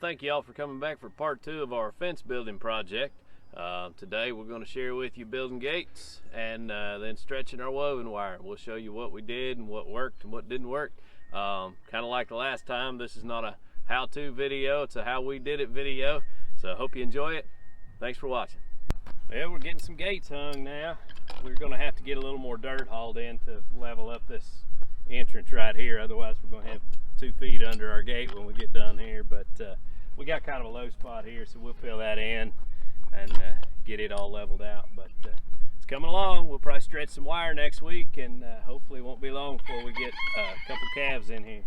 thank you all for coming back for part 2 of our fence building project. Today we're going to share with you building gates and then stretching our woven wire. We'll show you what we did and what worked and what didn't work. Kind of like the last time, this is not a how-to video, it's a how we did it video. So I hope you enjoy it. Thanks for watching. Well, we're getting some gates hung now. We're going to have to get a little more dirt hauled in to level up this entrance right here. Otherwise we're going to have 2 feet under our gate when we get done here. But we got kind of a low spot here, so we'll fill that in and get it all leveled out. But it's coming along. We'll probably stretch some wire next week, and hopefully it won't be long before we get a couple calves in here.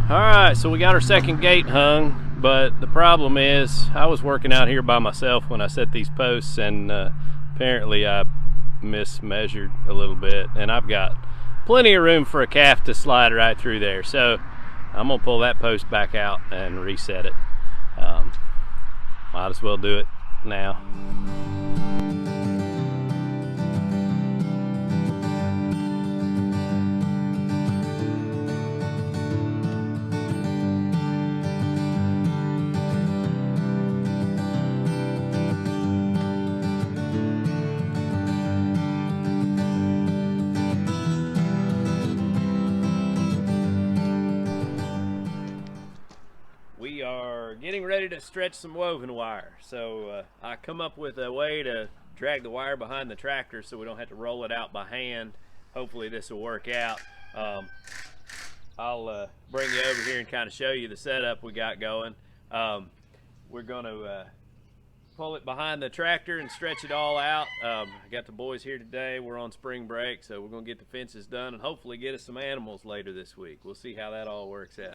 Alright, so we got our second gate hung, but the problem is I was working out here by myself when I set these posts, and apparently I mismeasured a little bit, and I've got plenty of room for a calf to slide right through there. So I'm going to pull that post back out and reset it. Might as well do it now. We are getting ready to stretch some woven wire. So I come up with a way to drag the wire behind the tractor so we don't have to roll it out by hand. Hopefully this will work out. I'll bring you over here and kind of show you the setup we got going. We're going to pull it behind the tractor and stretch it all out. I got the boys here today. We're on spring break, so we're going to get the fences done and hopefully get us some animals later this week. We'll see how that all works out.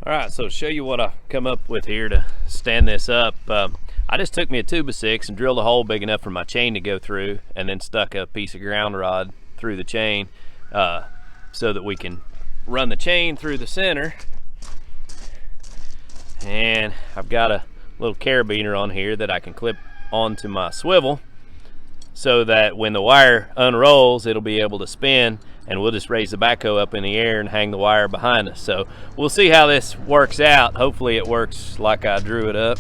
Alright, so to show you what I come up with here to stand this up, I just took me a 2x6 and drilled a hole big enough for my chain to go through, and then stuck a piece of ground rod through the chain so that we can run the chain through the center. And I've got a little carabiner on here that I can clip onto my swivel so that when the wire unrolls it'll be able to spin, and we'll just raise the backhoe up in the air and hang the wire behind us. So we'll see how this works out. Hopefully it works like I drew it up.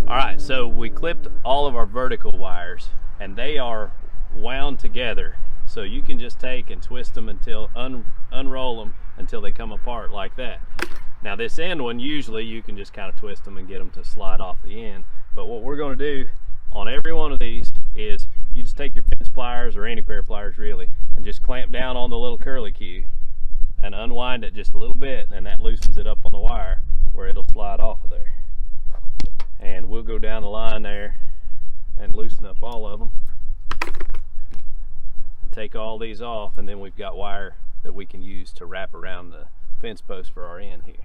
Alright, so we clipped all of our vertical wires and they are wound together. So you can just take and twist them until, unroll them until they come apart like that. Now this end one, usually you can just kind of twist them and get them to slide off the end. But what we're going to do on every one of these is you just take your fence pliers, or any pair of pliers really, and just clamp down on the little curly cue and unwind it just a little bit, and that loosens it up on the wire where it'll slide off of there. And we'll go down the line there and loosen up all of them and take all these off, and then we've got wire that we can use to wrap around the fence post for our end here.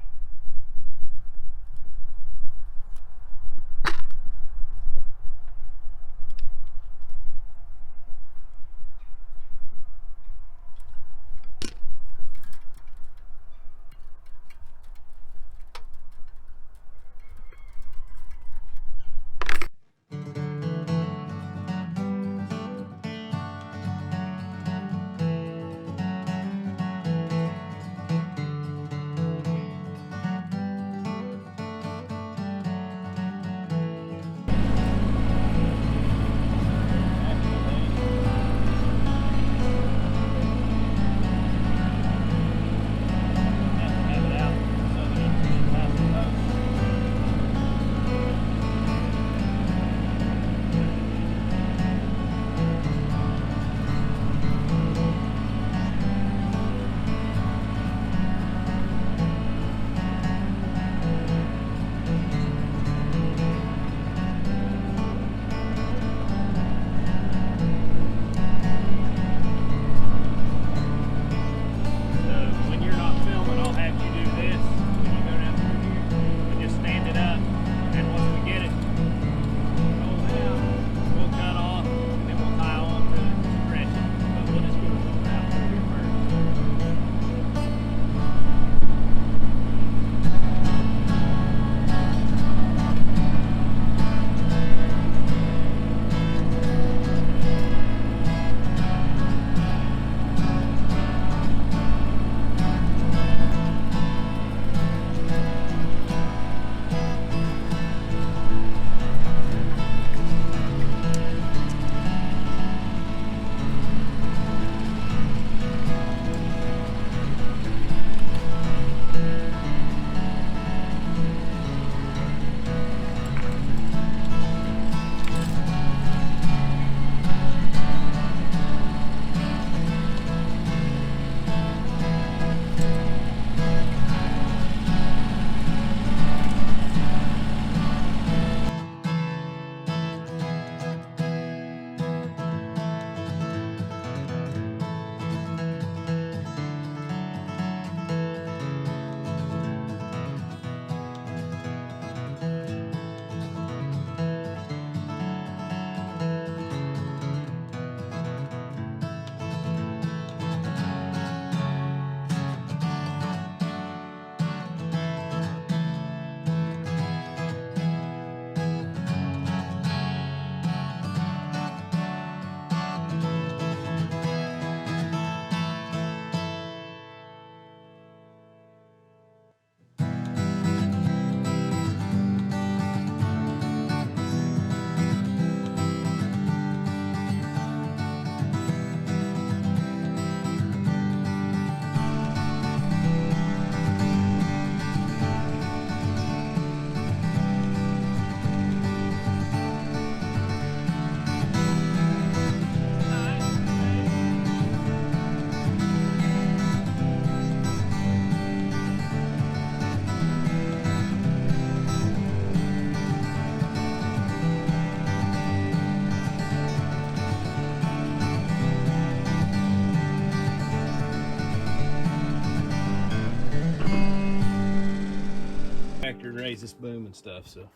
Raise this boom and stuff, so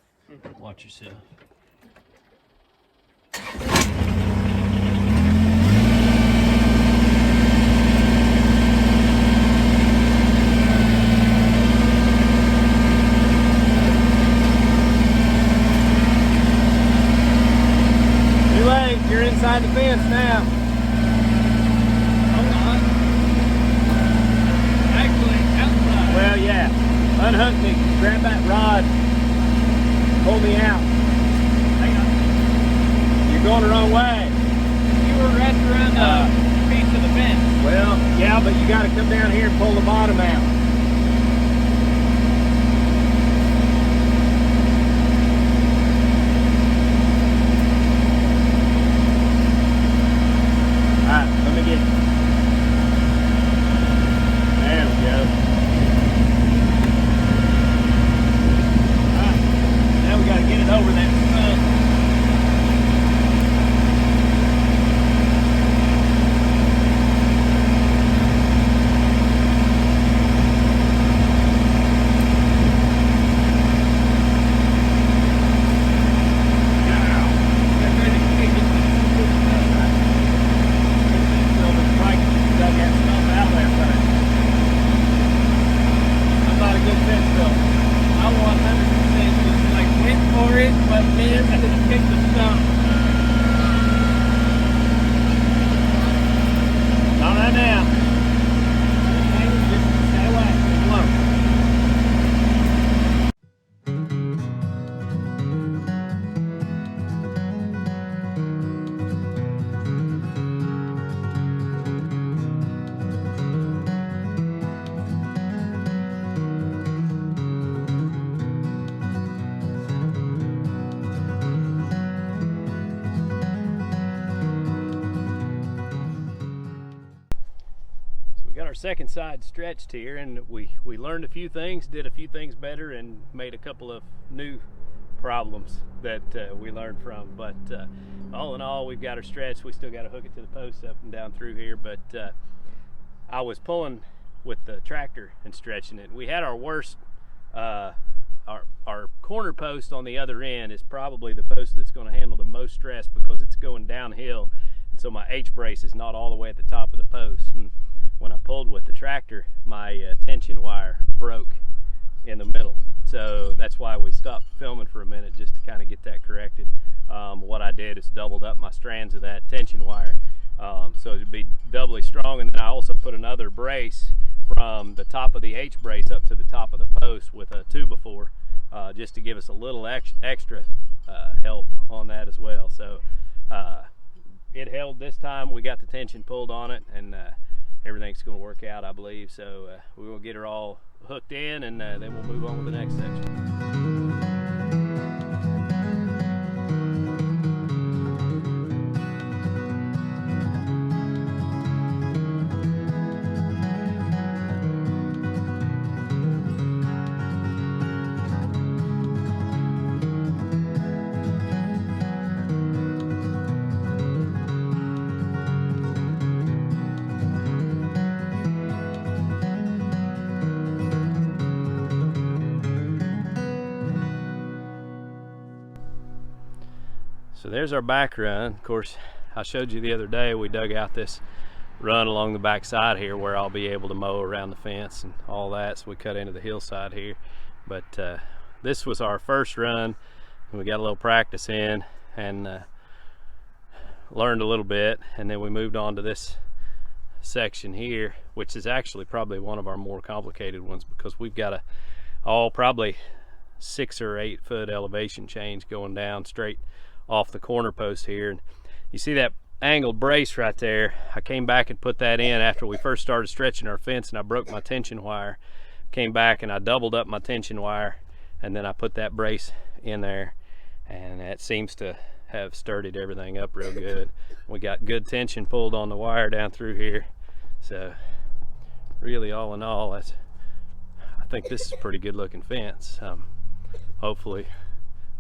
watch yourself. Too late, you're inside the fence now. Hold on. Actually, outside. Well, yeah. Unhook me, grab that rod, pull me out. Hang on. You're going the wrong way. You were wrapped around the piece of the fence. Well, yeah, but you got to come down here and pull the bottom out. second side stretched here, and we learned a few things, did a few things better, and made a couple of new problems that we learned from. But all in all, we've got her stretched. We still got to hook it to the post up and down through here, but I was pulling with the tractor and stretching it. We had our worst, our corner post on the other end is probably the post that's going to handle the most stress because it's going downhill, and so my H-brace is not all the way at the top of the post. And when I pulled with the tractor, my tension wire broke in the middle, so that's why we stopped filming for a minute, just to kind of get that corrected. What I did is doubled up my strands of that tension wire, so it'd be doubly strong, and then I also put another brace from the top of the H-brace up to the top of the post with a 2x4, just to give us a little extra help on that as well. So it held this time. We got the tension pulled on it, and everything's going to work out, I believe. So we're going to get her all hooked in, and then we'll move on with the next section. So there's our back run. Of course, I showed you the other day we dug out this run along the back side here where I'll be able to mow around the fence and all that, so we cut into the hillside here. But this was our first run, and we got a little practice in and learned a little bit, and then we moved on to this section here, which is actually probably one of our more complicated ones because we've got probably 6 or 8 foot elevation change going down straight off the corner post here. And you see that angled brace right there? I came back and put that in after we first started stretching our fence, and I broke my tension wire. Came back and I doubled up my tension wire, and then I put that brace in there, and that seems to have sturdied everything up real good. We got good tension pulled on the wire down through here, so really all in all, I think this is a pretty good looking fence. Hopefully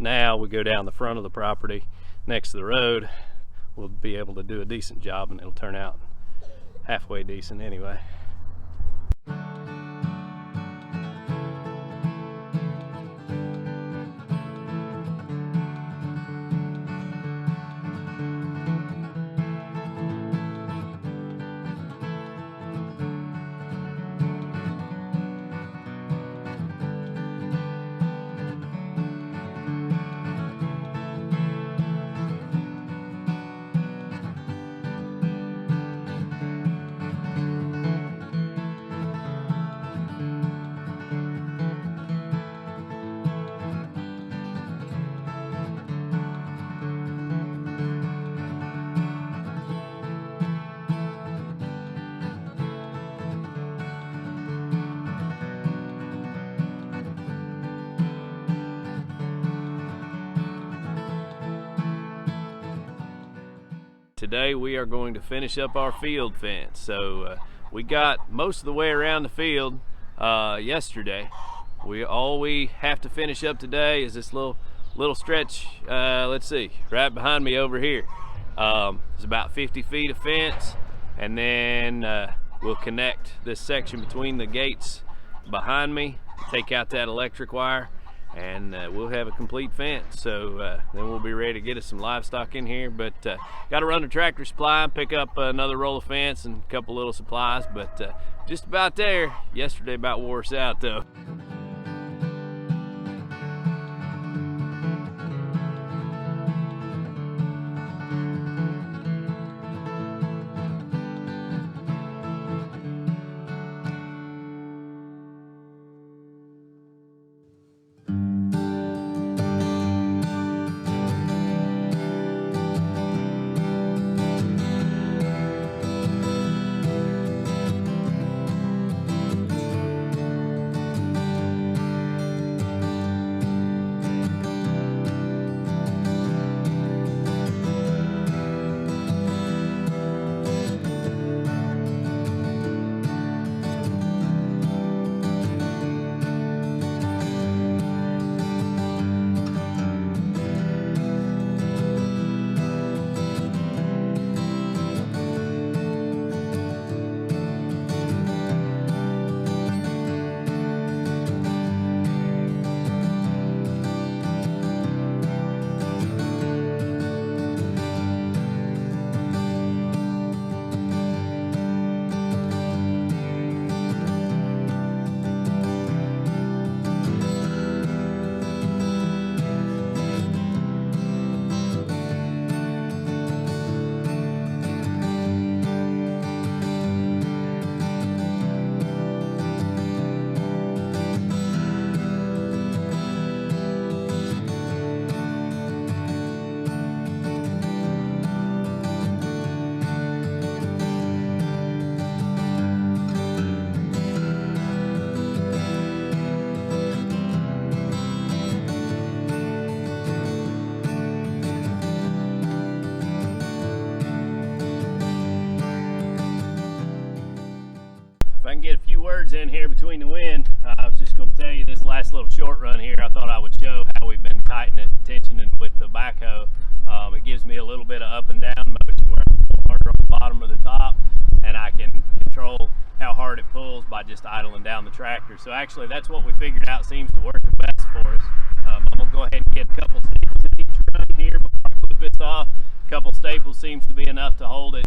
now we go down the front of the property next to the road, we'll be able to do a decent job, and it'll turn out halfway decent anyway. Today we are going to finish up our field fence. So we got most of the way around the field yesterday. All we have to finish up today is this little stretch, let's see, right behind me over here. It's about 50 feet of fence, and then we'll connect this section between the gates behind me, take out that electric wire, and we'll have a complete fence. So then we'll be ready to get us some livestock in here. But got to run the tractor supply and pick up another roll of fence and a couple little supplies, but just about there. Yesterday about wore us out though. between the wind, I was just going to tell you this last little short run here. I thought I would show how we've been tightening it, tensioning with the backhoe. It gives me a little bit of up and down motion where I can pull harder on the bottom or the top, and I can control how hard it pulls by just idling down the tractor. So actually that's what we figured out seems to work the best for us. I'm going to go ahead and get a couple staples in each run here before I clip this off. A couple staples seems to be enough to hold it.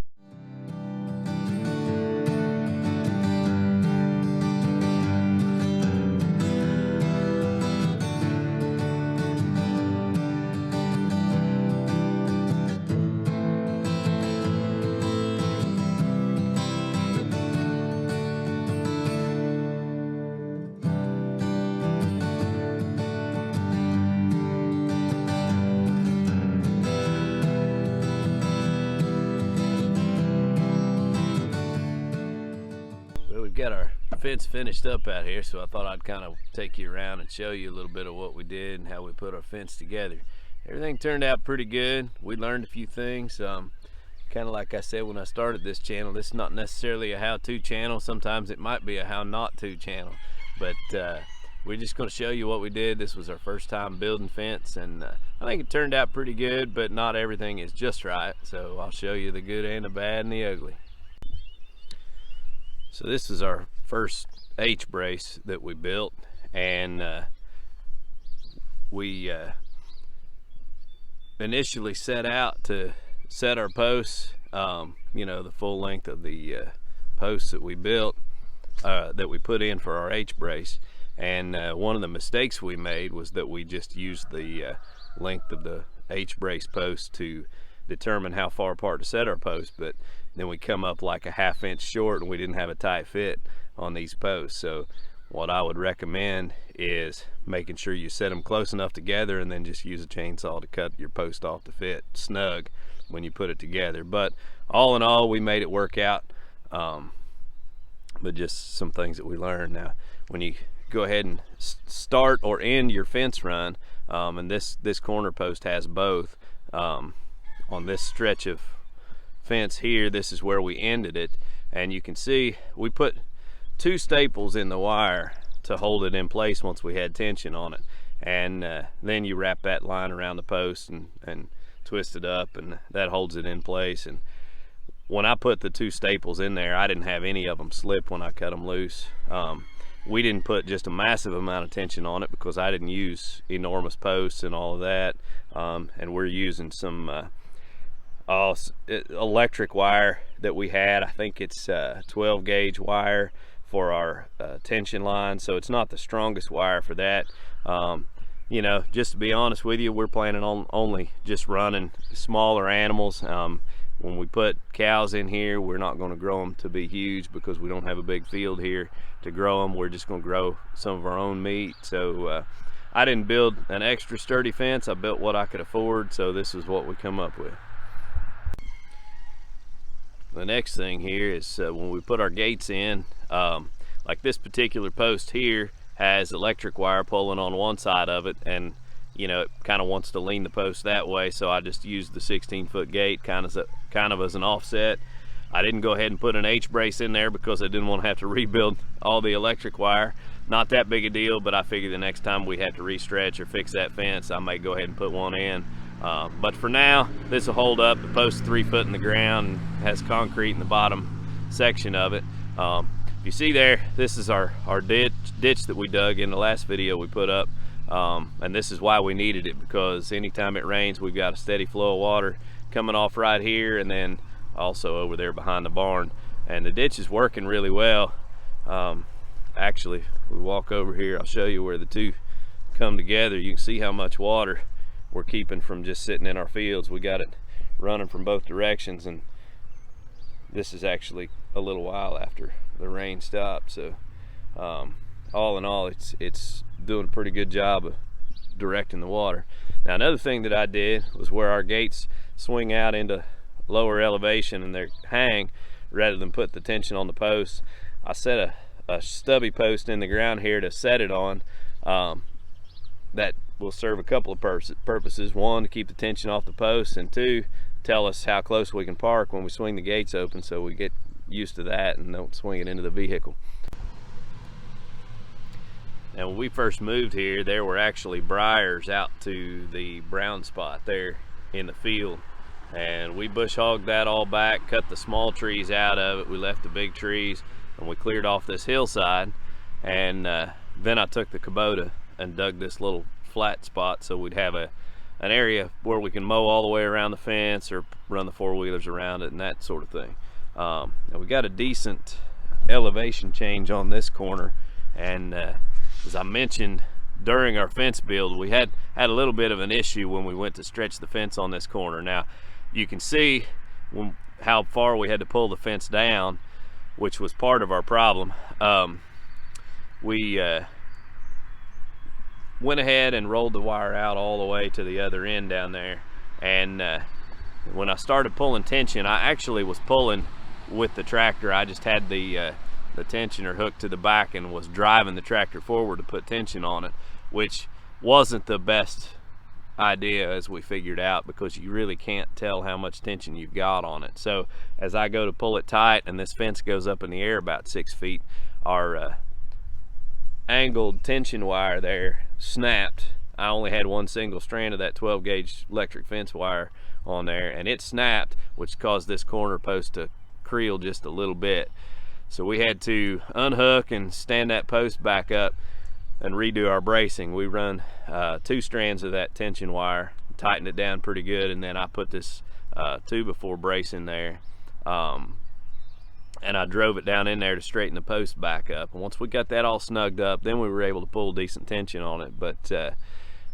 We've got our fence finished up out here, so I thought I'd kind of take you around and show you a little bit of what we did and how we put our fence together. Everything turned out pretty good. We learned a few things. Kind of like I said when I started this channel, this is not necessarily a how-to channel. Sometimes it might be a how not to channel, but we're just going to show you what we did. This was our first time building fence, and I think it turned out pretty good, but not everything is just right. So I'll show you the good and the bad and the ugly. So this is our first H-brace that we built, and we initially set out to set our posts, you know, the full length of the posts that we built, that we put in for our H-brace. And one of the mistakes we made was that we just used the length of the H-brace post to determine how far apart to set our posts, but then we come up like a ½ inch short and we didn't have a tight fit on these posts. So what I would recommend is making sure you set them close enough together and then just use a chainsaw to cut your post off to fit snug when you put it together. But all in all, we made it work out, but just some things that we learned. Now when you go ahead and start or end your fence run, and this corner post has both, on this stretch of fence here, this is where we ended it, and you can see we put 2 staples in the wire to hold it in place once we had tension on it, and then you wrap that line around the post and twist it up, and that holds it in place. And when I put the 2 staples in there, I didn't have any of them slip when I cut them loose. We didn't put just a massive amount of tension on it because I didn't use enormous posts and all of that, and we're using some electric wire that we had. I think it's 12 gauge wire for our tension line, so it's not the strongest wire for that. You know, just to be honest with you, we're planning on only just running smaller animals. When we put cows in here, we're not going to grow them to be huge because we don't have a big field here to grow them. We're just going to grow some of our own meat. So I didn't build an extra sturdy fence. I built what I could afford, so this is what we come up with. The next thing here is when we put our gates in, like this particular post here has electric wire pulling on one side of it, and you know, it kind of wants to lean the post that way, so I just used the 16-foot gate kind of as an offset. I didn't go ahead and put an H-brace in there because I didn't want to have to rebuild all the electric wire. Not that big a deal, but I figured the next time we have to restretch or fix that fence, I may go ahead and put one in. But for now, this will hold up. The post is 3 foot in the ground and has concrete in the bottom section of it. If you see there, this is our ditch that we dug in the last video we put up. And this is why we needed it, because anytime it rains, we've got a steady flow of water coming off right here and then also over there behind the barn. And the ditch is working really well. Actually, we walk over here, I'll show you where the two come together. You can see how much water we're keeping from just sitting in our fields. We got it running from both directions, and this is actually a little while after the rain stopped. So all in all, it's doing a pretty good job of directing the water. Now another thing that I did was where our gates swing out into lower elevation and they hang, rather than put the tension on the posts, I set a stubby post in the ground here to set it on. That will serve a couple of purposes. One, to keep the tension off the posts, and two, tell us how close we can park when we swing the gates open, so we get used to that and don't swing it into the vehicle. Now when we first moved here, there were actually briars out to the brown spot there in the field, and we bush hogged that all back, cut the small trees out of it, we left the big trees, and we cleared off this hillside. And then I took the Kubota and dug this little flat spot so we'd have an area where we can mow all the way around the fence or run the four-wheelers around it and that sort of thing. Now we got a decent elevation change on this corner, and as I mentioned during our fence build, we had a little bit of an issue when we went to stretch the fence on this corner. Now you can see how far we had to pull the fence down, which was part of our problem. We went ahead and rolled the wire out all the way to the other end down there, and when I started pulling tension, I actually was pulling with the tractor. I just had the tensioner hooked to the back and was driving the tractor forward to put tension on it, which wasn't the best idea, as we figured out, because you really can't tell how much tension you've got on it. So as I go to pull it tight and this fence goes up in the air about 6 feet, our angled tension wire there snapped. I only had one single strand of that 12 gauge electric fence wire on there, and it snapped, which caused this corner post to creel just a little bit. So we had to unhook and stand that post back up and redo our bracing. We run 2 strands of that tension wire, tightened it down pretty good, and then I put this 2x4 brace in there, and I drove it down in there to straighten the post back up. And once we got that all snugged up, then we were able to pull decent tension on it. But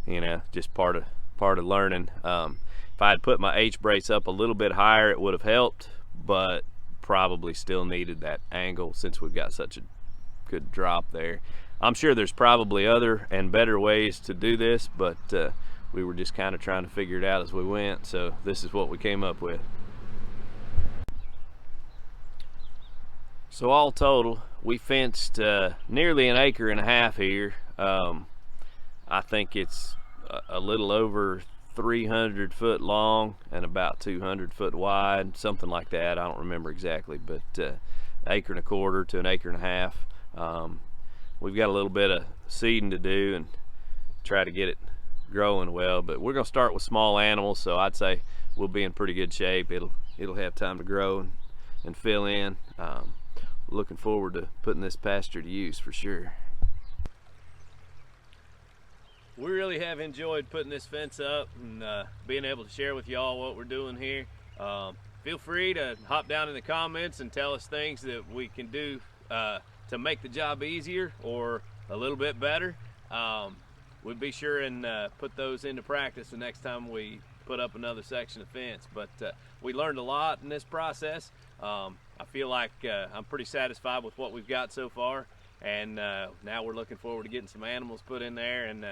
you know, just part of learning. If I had put my H brace up a little bit higher, it would have helped, but probably still needed that angle since we've got such a good drop there. I'm sure there's probably other and better ways to do this, but we were just kind of trying to figure it out as we went, so this is what we came up with. So all total, we fenced nearly 1.5 acres here. I think it's a little over 300 foot long and about 200 foot wide, something like that. I don't remember exactly, but 1.25 acres to 1.5 acres. We've got a little bit of seeding to do and try to get it growing well, but we're gonna start with small animals, so I'd say we'll be in pretty good shape. It'll have time to grow and fill in. Looking forward to putting this pasture to use for sure. We really have enjoyed putting this fence up and being able to share with y'all what we're doing here. Feel free to hop down in the comments and tell us things that we can do to make the job easier or a little bit better. We'll be sure and put those into practice the next time we put up another section of fence. But we learned a lot in this process. I feel like I'm pretty satisfied with what we've got so far, and now we're looking forward to getting some animals put in there and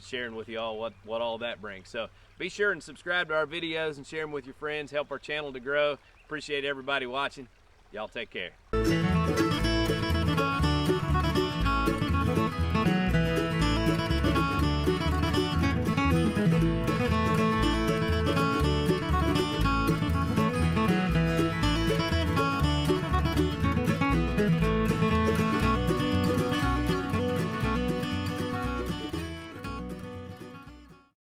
sharing with you all what all that brings. So be sure and subscribe to our videos and share them with your friends. Help our channel to grow. Appreciate everybody watching. Y'all take care.